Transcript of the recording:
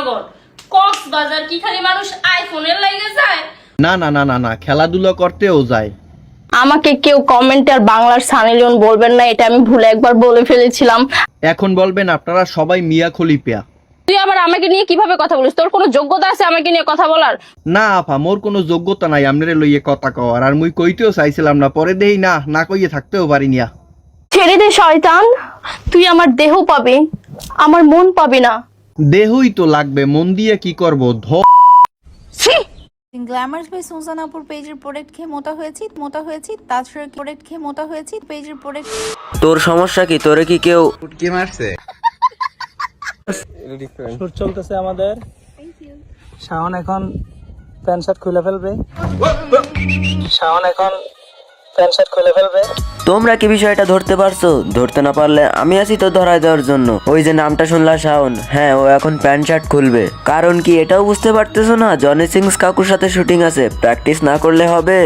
পাগল। কক্সবাজার কি খালি মানুষ আইফোনের লাইগে যায়? না না না না না, খেলাধুলা করতেও যায়। আমাকে কেউ কমেন্টে আর বাংলার সানি লিওন বলবেন না, এটা আমি ভুলে একবার বলে ফেলেছিলাম। এখন বলবেন আপনারা সবাই মিয়া খলিফা। তুই আবার আমাকে নিয়ে কিভাবে কথা বলিস? তোর কোনো যোগ্যতা আছে আমাকে নিয়ে কথা বলার? না আপা, মোর কোনো যোগ্যতা নাই আমনের লইয়ে কথা কওয়ার, আর মুই কইতেও চাইছিলাম না, পরে দেই না না কইয়ে থাকতেও পারি না। ছেড়ে দে শয়তান, তুই আমার দেহ পাবি, আমার মন পাবি না। দেহই তো লাগবে, মন দিয়ে কি করব? গ্ল্যামার্স বাই সুজান আপুর পেজের প্রোডাক্ট খেয়ে মোটা হয়েছি তাছাড়া প্রোডাক্ট খেয়ে মোটা হয়েছি পেজের প্রোডাক্ট। তোর সমস্যা কি? তোরে কি কেউ কি মারছে? শুট চলতেছে আমাদের। শাওন এখন প্যান্ট শার্ট খুলে ফেলবে। তোমরা কি বিষয়টা ধরতে পারছো? ধরতে না পারলে আমি আছি তো ধরায় দেওয়ার জন্য। ওই যে নামটা শুনলা শাওন, হ্যাঁ ও এখন প্যান্ট শার্ট খুলবে। কারণ কি এটাও বুঝতে পারতেছো না? জনি সিংস কাকুর সাথে শুটিং আছে, প্র্যাকটিস না করলে হবে?